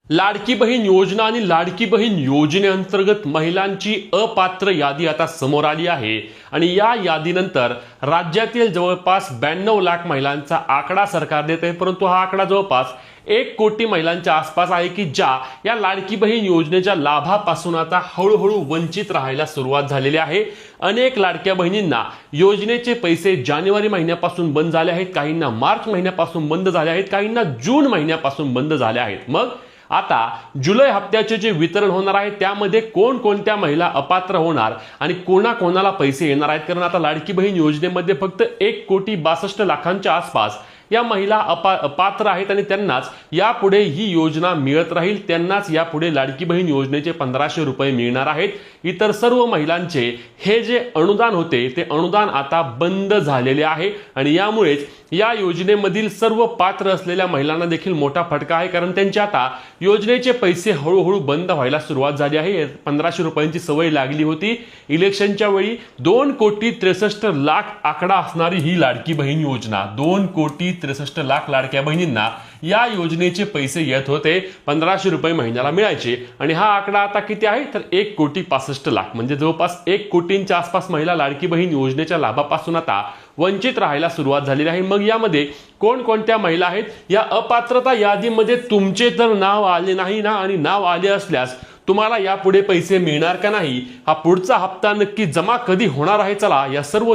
लाडकी बहीण योजना आणि लाडकी बहीण योजनेअंतर्गत महिलांची अपात्र यादी आता समोर आली आहे आणि या यादीनंतर राज्यातील जवळपास 92 लाख महिलांचा आकडा सरकार देत आहे, परंतु हा आकडा जवळपास 1 कोटी महिलांच्या आसपास आहे की ज्या या लाडकी बहीण योजनेच्या लाभापासून आता हळूहळू वंचित राहायला सुरुवात झालेली आहे। अनेक लाडक्या बहिणींना योजनेचे पैसे जानेवारी महिन्यापासून बंद झाले आहेत, काहींना मार्च महिन्यापासून बंद झाले आहेत, काहींना जून महिन्यापासून बंद झाले आहेत। मग आता जुलै हप्त्याचे जे वितरण होणार आहे त्यामध्ये कोणकोणत्या महिला अपात्र होणार आणि कोणाकोणाला पैसे येणार आहेत, कारण आता लाडकी बहीण योजनेमध्ये फक्त 1,62,00,000 आसपास या महिला अपात्र आहेत आणि त्यांनाच यापुढे ही योजना मिळत राहील, त्यांनाच यापुढे लाडकी बहीण योजनेचे 1500 रुपये मिळणार आहेत। इतर सर्व महिलांचे हे जे अनुदान होते ते अनुदान आता बंद झालेले आहे आणि यामुळेच या योजनेमधील सर्व पात्र असलेल्या महिलांना देखील मोठा फटका आहे, कारण त्यांचे आता योजनेचे पैसे हळूहळू बंद व्हायला सुरुवात झाली आहे। 1500 रुपयांची सवय लागली होती इलेक्शनच्या वेळी। 2,63,00,000 आकडा असणारी ही लाडकी बहीण योजना, 2,63,00,000 लाडक्या बहिणींना या योजनेचे पैसे येत होते, 1500 रुपये महिन्याला मिळायचे आणि हा आकडा आता किती आहे तर 1,65,00,000 म्हणजे जवळपास 1 कोटींच्या आसपास महिला लाडकी बहीण योजनेच्या लाभापासून आता वंचित राहायला सुरुवात झालेली आहे। मग यामध्ये कोणकोणत्या महिला आहेत, या अपात्रता यादीमध्ये तुमचे तर नाव आले नाही ना, आणि नाव आले असल्यास तुम्हाला यापुढे पैसे मिळणार का नाही, हा पुढचा हप्ता नक्की जमा कधी होणार आहे, चला या सर्व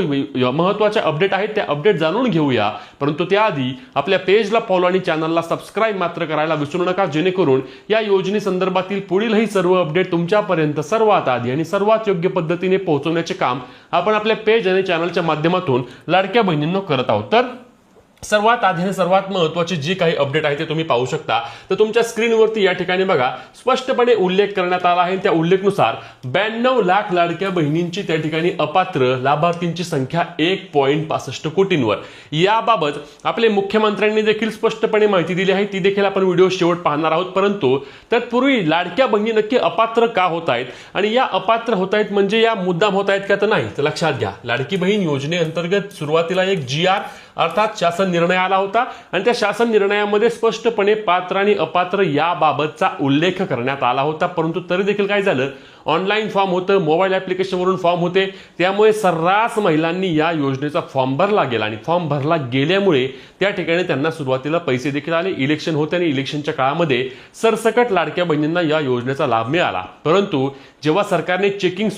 महत्त्वाच्या अपडेट आहेत त्या अपडेट जाणून घेऊया। परंतु त्याआधी आपल्या पेजला फॉलो आणि चॅनलला सबस्क्राईब मात्र करायला विसरू नका, जेणेकरून या योजनेसंदर्भातील पुढीलही सर्व अपडेट तुमच्यापर्यंत सर्वात आधी आणि सर्वात योग्य पद्धतीने पोहोचवण्याचे काम आपण आपल्या पेज आणि चॅनलच्या माध्यमातून लाडक्या बहिणींना करत आहोत। तर सर्वात आधी आणि सर्वात महत्त्वाचे जे काही अपडेट आहे ते तुम्ही पाहू शकता। तर तुमच्या स्क्रीनवरती या ठिकाणी बघा स्पष्टपणे उल्लेख करण्यात आला आहे, त्या उल्लेखनुसार 92 लाख लाडक्या बहिणींची त्या ठिकाणी अपात्र लाभार्थींची संख्या 1.65 कोटींवर। याबाबत आपले मुख्यमंत्र्यांनी देखील स्पष्टपणे माहिती दिली आहे, ती देखील आपण व्हिडिओ शेवट पाहणार आहोत। परंतु तत्पूर्वी लाडक्या बहिणी नक्की अपात्र का होत आहेत आणि या अपात्र होत आहेत म्हणजे या मुद्दाम होत आहेत का तर नाही, तर लक्षात घ्या लाडकी बहीण योजनेअंतर्गत सुरुवातीला एक GR अर्थात शासन निर्णय आला होता आणि त्या शासन निर्णयामध्ये स्पष्टपणे पात्र आणि अपात्र याबाबतचा उल्लेख करण्यात आला होता। परंतु तरी देखील काय झालं, ऑनलाईन फॉर्म होतं, मोबाईल ॲप्लिकेशनवरून फॉर्म होते, त्यामुळे सर्रास महिलांनी या योजनेचा फॉर्म भरला गेला आणि फॉर्म भरला गेल्यामुळे त्या ठिकाणी त्यांना सुरुवातीला पैसे देखील आले। इलेक्शन होते आणि इलेक्शनच्या काळामध्ये सरसकट लाडक्या बहिणींना या योजनेचा लाभ मिळाला। परंतु जेव्हा सरकारने चेकिंग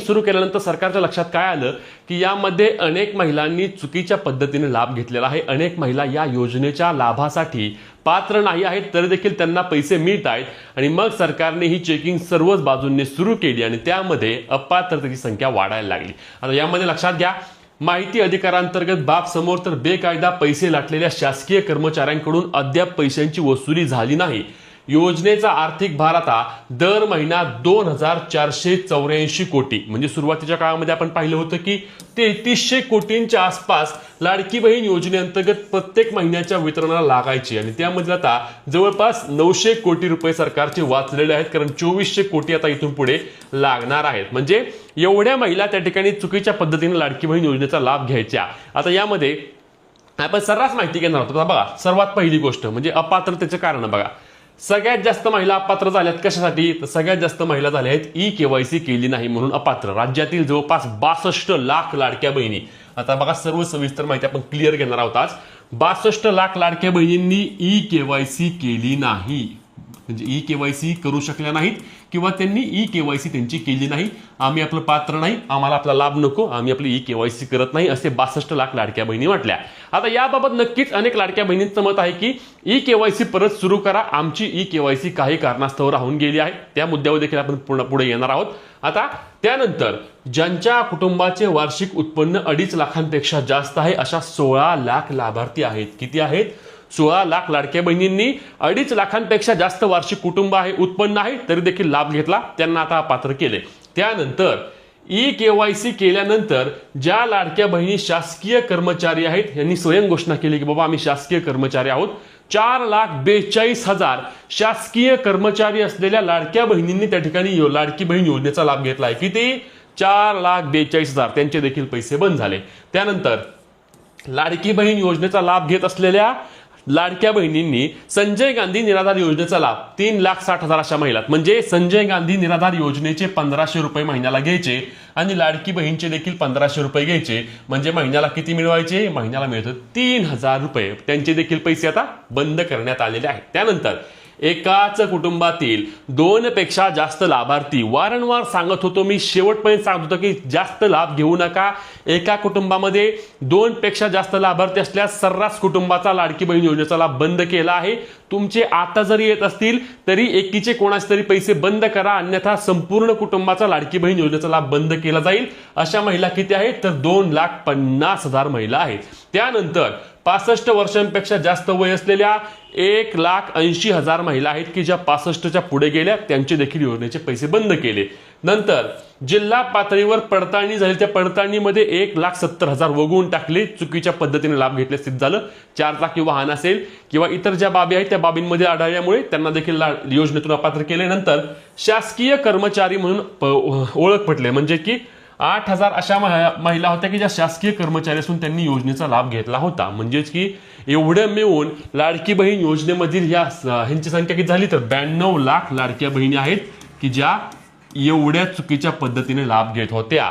सुरू केल्यानंतर सरकारच्या लक्षात काय आलं की यामध्ये अनेक महिलांनी चुकीच्या पद्धतीने लाभ घेतलेला आहे, अनेक महिला या योजनेच्या लाभासाठी पात्र नाही आहेत तरी देखील त्यांना पैसे मिळत आहेत आणि मग सरकारने ही चेकिंग सर्वच बाजूंनी सुरू केली आणि त्यामध्ये अपात्रतेची संख्या वाढायला लागली। आता यामध्ये लक्षात घ्या, माहिती अधिकारांतर्गत बाब समोर तर बेकायदा पैसे लाटलेल्या शासकीय कर्मचाऱ्यांकडून अद्याप पैशांची वसुली झाली नाही। योजनेचा आर्थिक भार आता दर महिना 2,484 कोटी, म्हणजे सुरुवातीच्या काळामध्ये आपण पाहिलं होतं की 3300 कोटींच्या आसपास लाडकी बहीण योजनेअंतर्गत प्रत्येक महिन्याच्या वितरणाला लागायची आणि त्यामध्ये आता जवळपास 900 कोटी रुपये सरकारचे वाचलेले आहेत, कारण 2400 कोटी आता इथून पुढे लागणार आहेत। म्हणजे एवढ्या महिला त्या ठिकाणी चुकीच्या पद्धतीने लाडकी बहीण योजनेचा लाभ घ्यायच्या। आता यामध्ये आपण सर्रास माहिती घेणार आहोत। बघा सर्वात पहिली गोष्ट म्हणजे अपात्रतेचे कारण बघा, सगळ्यात जास्त महिला अपात्र झाल्यात कशासाठी, तर सगळ्यात जास्त महिला झाल्या आहेत EKYC केली नाही म्हणून अपात्र। राज्यातील जवळपास 62 लाख लाडक्या बहिणी, आता बघा सर्व सविस्तर माहिती आपण क्लिअर घेणार आहोत आज। 62 लाख लाडक्या बहिणींनी EKYC केली नाही, म्हणजे EKYC करू शकल्या नाहीत किंवा त्यांनी EKYC त्यांची केली नाही। आम्ही आपलं पात्र नाही, आम्हाला आपला लाभ नको, आम्ही आपली EKYC करत नाही, असे 62 लाख लाडक्या बहिणी म्हटल्या। आता याबाबत नक्कीच अनेक लाडक्या बहिणींचं मत आहे की EKYC परत सुरू करा, आमची EKYC काही कारणास्तव राहून गेली आहे, त्या मुद्द्यावर देखील आपण पुढे येणार आहोत। आता त्यानंतर ज्यांच्या कुटुंबाचे वार्षिक उत्पन्न 2.5 लाखांपेक्षा जास्त आहे अशा 16 लाख लाभार्थी आहेत। किती आहेत? 16 लाख लाडक्या बहिणींनी 2.5 लाखांपेक्षा जास्त वार्षिक कुटुंब आहे, उत्पन्न आहे, तरी देखील लाभ घेतला, त्यांना आता पात्र केले। त्यानंतर EKYC केल्यानंतर ज्या लाडक्या बहिणी शासकीय कर्मचारी आहेत यांनी स्वयं घोषणा केली की बाबा आम्ही शासकीय कर्मचारी आहोत, 4,42,000 शासकीय कर्मचारी असलेल्या लाडक्या बहिणींनी त्या ठिकाणी लाडकी बहीण योजनेचा लाभ घेतला आहे। किती? 4,42,000, त्यांचे देखील पैसे बंद झाले। त्यानंतर लाडकी बहीण योजनेचा लाभ घेत असलेल्या लाडक्या बहिणींनी संजय गांधी निराधार योजनेचा लाभ 3,60,000 अशा महिला, म्हणजे संजय गांधी निराधार योजनेचे 1,500 रुपये महिन्याला घ्यायचे आणि लाडकी बहीणचे देखील 1,500 रुपये घ्यायचे, म्हणजे महिन्याला किती मिळवायचे? महिन्याला मिळतं 3,000 रुपये. त्यांचे देखील पैसे आता बंद करण्यात आलेले आहेत. त्यानंतर एकाच कुटुंबातील 2 पेक्षा जास्त लाभार्थी, वारंवार सांगत होतो मी, शेवटपर्यंत सांगत होतो की जास्त लाभ घेऊ नका. एका कुटुंबामध्ये 2 पेक्षा जास्त लाभार्थी असल्यास सर्रास कुटुंबाचा लाडकी बहीण योजनेचा लाभ बंद केला आहे. तुमचे आता जरी येत असतील तरी एकीचे कोणाचे तरी पैसे बंद करा, अन्यथा संपूर्ण कुटुंबाचा लाडकी बहीण योजनेचा लाभ बंद केला जाईल. अशा महिला किती आहेत? तर 2,50,000 महिला आहेत. त्यानंतर 65 वर्षांपेक्षा जास्त वय असलेल्या 1,80,000 महिला आहेत की ज्या 65च्या पुढे गेल्या, त्यांचे देखील योजनेचे पैसे बंद केले. नंतर जिल्हा पातळीवर पडताळणी झाली, त्या पडताळणीमध्ये 1,70,000 वगळून टाकले. चुकीच्या पद्धतीने लाभ घेतले स्थित झालं. 4 चाकी वाहन असेल किंवा इतर ज्या बाबी आहेत त्या बाबींमध्ये आढळल्यामुळे त्यांना देखील योजनेतून अपात्र केले. नंतर शासकीय कर्मचारी म्हणून ओळख पटले, म्हणजे की 8,000 अशा महिला होत्या की ज्या शासकीय कर्मचारी असून त्यांनी योजनेचा लाभ घेतला होता. म्हणजेच की एवढं मिळून लाडकी बहीण योजनेमधील ह्यांची संख्या किती झाली? तर 92 लाख लाडक्या बहिणी आहेत की ज्या एवढ्या चुकीच्या पद्धतीने लाभ घेत होत्या.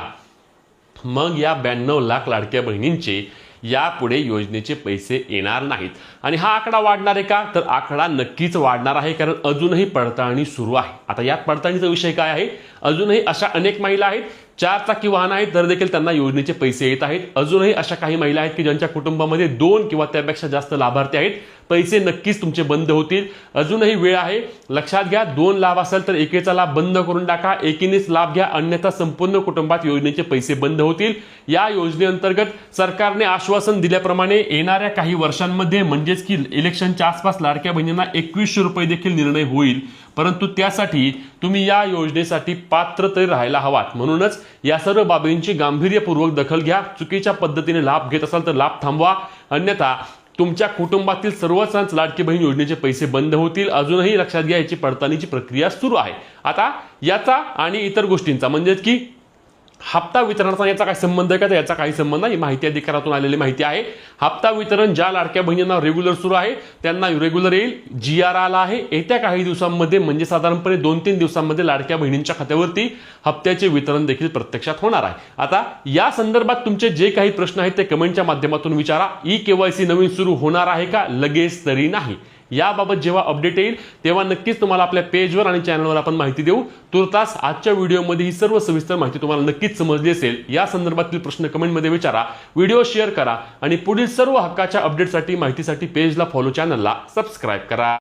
मग या 92 लाख लाडक्या बहिणींचे यापुढे योजनेचे पैसे येणार नाहीत. आणि हा आकडा वाढणार आहे का? तर आकडा नक्कीच वाढणार आहे, कारण अजूनही पडताळणी सुरू आहे. आता यात पडताळणीचा विषय काय आहे? अजूनही अशा अनेक महिला आहेत, 4 चाकी वाहन आहेत, तर देखील त्यांना योजनेचे पैसे येत आहेत. अजूनही अशा काही महिला आहेत की ज्यांच्या कुटुंबामध्ये 2 किंवा त्यापेक्षा जास्त लाभार्थी आहेत. पैसे नक्कीच तुमचे बंद होतील. अजूनही वेळ आहे. लक्षात घ्या, 2 लाभ असेल तर एकेचा लाभ बंद करून टाका, एकीनेच लाभ घ्या, अन्यथा संपूर्ण कुटुंबात योजनेचे पैसे बंद होतील. या योजनेअंतर्गत सरकारने आश्वासन दिल्याप्रमाणे येणाऱ्या काही वर्षांमध्ये, म्हणजेच की इलेक्शनच्या आसपास, लाडक्या बहिणींना 2100 रुपये देखील निर्णय होईल. परंतु त्यासाठी तुम्ही या योजनेसाठी पात्र तरी राहायला हवात. म्हणूनच या सर्व बाबींची गांभीर्यपूर्वक दखल घ्या. चुकीच्या पद्धतीने लाभ घेत असाल तर लाभ थांबवा, अन्यथा तुमच्या कुटुंबातील सर्वच लाडकी बहीण योजनेचे पैसे बंद होतील. अजूनही लक्षात घ्या, याची पडताळणीची प्रक्रिया सुरू आहे. आता याचा आणि इतर गोष्टींचा, म्हणजेच की हप्ता वितरणाचा याचा काय संबंध आहे का? तर याचा काही संबंध नाही. माहिती अधिकारातून आलेली माहिती आहे. हप्ता वितरण ज्या लाडक्या बहिणींना रेग्युलर सुरू आहे त्यांना रेग्युलर येईल. GR आला आहे. येत्या काही दिवसांमध्ये, म्हणजे साधारणपणे 2-3 दिवसांमध्ये लाडक्या बहिणींच्या खात्यावरती हप्त्याचे वितरण देखील प्रत्यक्षात होणार आहे. आता या संदर्भात तुमचे जे काही प्रश्न आहेत ते कमेंटच्या माध्यमातून विचारा. KYC नवीन सुरू होणार आहे का? लगेच तरी नाही. याबाबत जेव्हा अपडेट येईल तेव्हा नक्कीच तुम्हाला आपल्या पेजवर आणि चॅनलवर आपण माहिती देऊ. तुर्तास आजच्या व्हिडिओमध्ये ही सर्व सविस्तर माहिती तुम्हाला नक्कीच समजली असेल. या संदर्भातील प्रश्न कमेंटमध्ये विचारा, व्हिडिओ शेअर करा आणि पुढील सर्व हक्काच्या अपडेटसाठी, माहितीसाठी पेजला फॉलो, चॅनलला सबस्क्राईब करा.